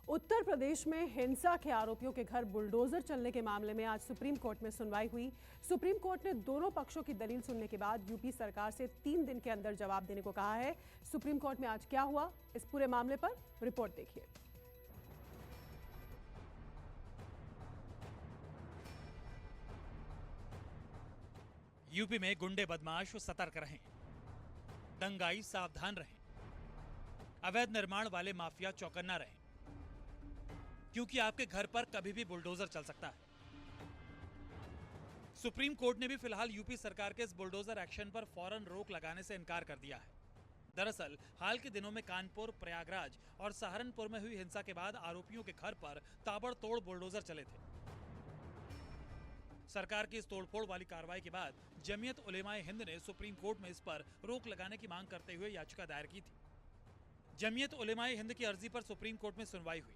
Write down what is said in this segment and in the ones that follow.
उत्तर प्रदेश में हिंसा के आरोपियों के घर बुलडोजर चलने के मामले में आज सुप्रीम कोर्ट में सुनवाई हुई। सुप्रीम कोर्ट ने दोनों पक्षों की दलील सुनने के बाद यूपी सरकार से 3 दिन के अंदर जवाब देने को कहा है। सुप्रीम कोर्ट में आज क्या हुआ, इस पूरे मामले पर रिपोर्ट देखिए। यूपी में गुंडे बदमाश सतर्क रहें, दंगाई सावधान रहें, अवैध निर्माण वाले माफिया चौकन्ना रहें, क्योंकि आपके घर पर कभी भी बुलडोजर चल सकता है। सुप्रीम कोर्ट ने भी फिलहाल यूपी सरकार के इस बुलडोजर एक्शन पर फौरन रोक लगाने से इनकार कर दिया है। दरअसल हाल के दिनों में कानपुर, प्रयागराज और सहारनपुर में हुई हिंसा के बाद आरोपियों के घर पर ताबड़तोड़ बुलडोजर चले थे। सरकार की इस तोड़फोड़ वाली कार्रवाई के बाद जमीयत उलेमाए हिंद ने सुप्रीम कोर्ट में इस पर रोक लगाने की मांग करते हुए याचिका दायर की थी। जमीयत उलेमाए हिंद की अर्जी पर सुप्रीम कोर्ट में सुनवाई हुई।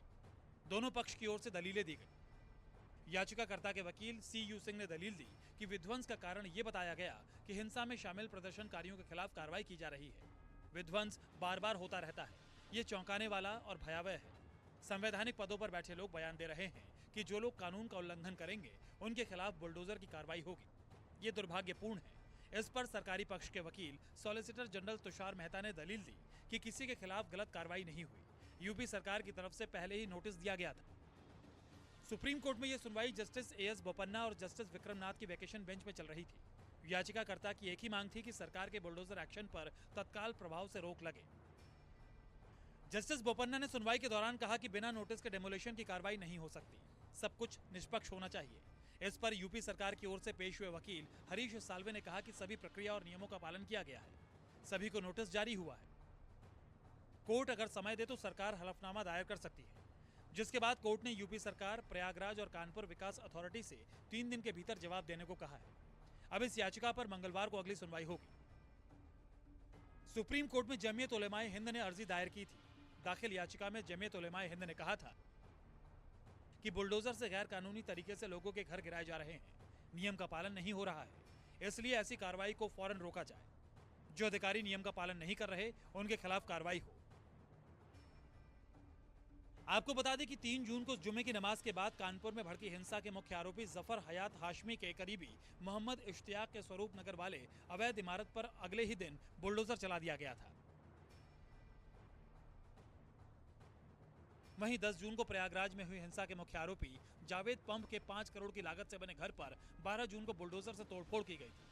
दोनों पक्ष की ओर से दलीलें दी गई। याचिकाकर्ता के वकील CU सिंह ने दलील दी कि विध्वंस का कारण ये बताया गया कि हिंसा में शामिल प्रदर्शनकारियों के खिलाफ कार्रवाई की जा रही है। विध्वंस बार बार होता रहता है, ये चौंकाने वाला और भयावह है। संवैधानिक पदों पर बैठे लोग बयान दे रहे हैं कि जो लोग कानून का उल्लंघन करेंगे उनके खिलाफ बुलडोजर की कार्रवाई होगी। ये दुर्भाग्यपूर्ण है। इस पर सरकारी पक्ष के वकील सॉलिसिटर जनरल तुषार मेहता ने दलील दी कि किसी के खिलाफ गलत कार्रवाई नहीं हुई। यूपी सरकार की तरफ से पहले ही नोटिस दिया गया था। सुप्रीम कोर्ट में यह सुनवाई जस्टिस AS बोपन्ना और जस्टिस विक्रमनाथ की वेकेशन बेंच में चल रही थी। याचिकाकर्ता की एक ही मांग थी कि सरकार के बुलडोजर एक्शन पर तत्काल प्रभाव से रोक लगे। जस्टिस बोपन्ना ने सुनवाई के दौरान कहा कि बिना नोटिस के डेमोलिशन की कार्रवाई नहीं हो सकती, सब कुछ निष्पक्ष होना चाहिए। इस पर यूपी सरकार की ओर से पेश हुए वकील हरीश साल्वे ने कहा कि सभी प्रक्रिया और नियमों का पालन किया गया है, सभी को नोटिस जारी हुआ है। कोर्ट अगर समय दे तो सरकार हलफनामा दायर कर सकती है, जिसके बाद कोर्ट ने यूपी सरकार, प्रयागराज और कानपुर विकास अथॉरिटी से 3 दिन के भीतर जवाब देने को कहा है। अब इस याचिका पर मंगलवार को अगली सुनवाई होगी। सुप्रीम कोर्ट में जमीयत उलेमाए हिंद ने अर्जी दायर की थी। दाखिल याचिका में जमीयत उलेमाए हिंद ने कहा था कि बुलडोजर से गैर कानूनी तरीके से लोगों के घर गिराए जा रहे हैं, नियम का पालन नहीं हो रहा है, इसलिए ऐसी कार्रवाई को फौरन रोका जाए। जो अधिकारी नियम का पालन नहीं कर रहे उनके खिलाफ कार्रवाई हो। आपको बता दें कि 3 जून को जुमे की नमाज के बाद कानपुर में भड़की हिंसा के मुख्य आरोपी जफर हयात हाशमी के करीबी मोहम्मद इश्तियाक के स्वरूप नगर वाले अवैध इमारत पर अगले ही दिन बुलडोजर चला दिया गया था। वहीं 10 जून को प्रयागराज में हुई हिंसा के मुख्य आरोपी जावेद पंप के 5 करोड़ की लागत से बने घर पर 12 जून को बुलडोजर से तोड़फोड़ की गई थी।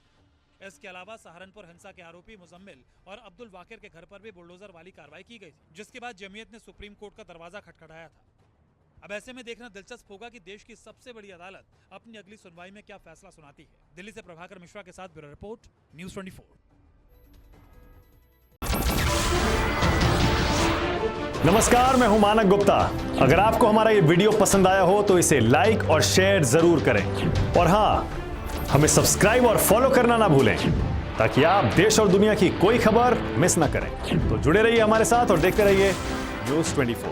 इसके अलावा सहारनपुर हिंसा के आरोपी मुजम्मिल और अब्दुल वाकिर के घर पर भी बुलडोजर वाली कार्रवाई की गई थी, जिसके बाद जमीयत ने सुप्रीम कोर्ट का दरवाजा खटखटाया था। अब ऐसे में देखना दिलचस्प होगा कि देश की सबसे बड़ी अदालत अपनी अगली सुनवाई में क्या फैसला सुनाती है। दिल्ली से प्रभाकर मिश्रा के साथ ब्यूरो रिपोर्ट, न्यूज़ 24। नमस्कार, मैं हूं मानक गुप्ता। अगर आपको हमारा ये वीडियो पसंद आया हो तो इसे लाइक और शेयर जरूर करें, और हां, हमें सब्सक्राइब और फॉलो करना ना भूलें ताकि आप देश और दुनिया की कोई खबर मिस ना करें। तो जुड़े रहिए हमारे साथ और देखते रहिए न्यूज़ 24।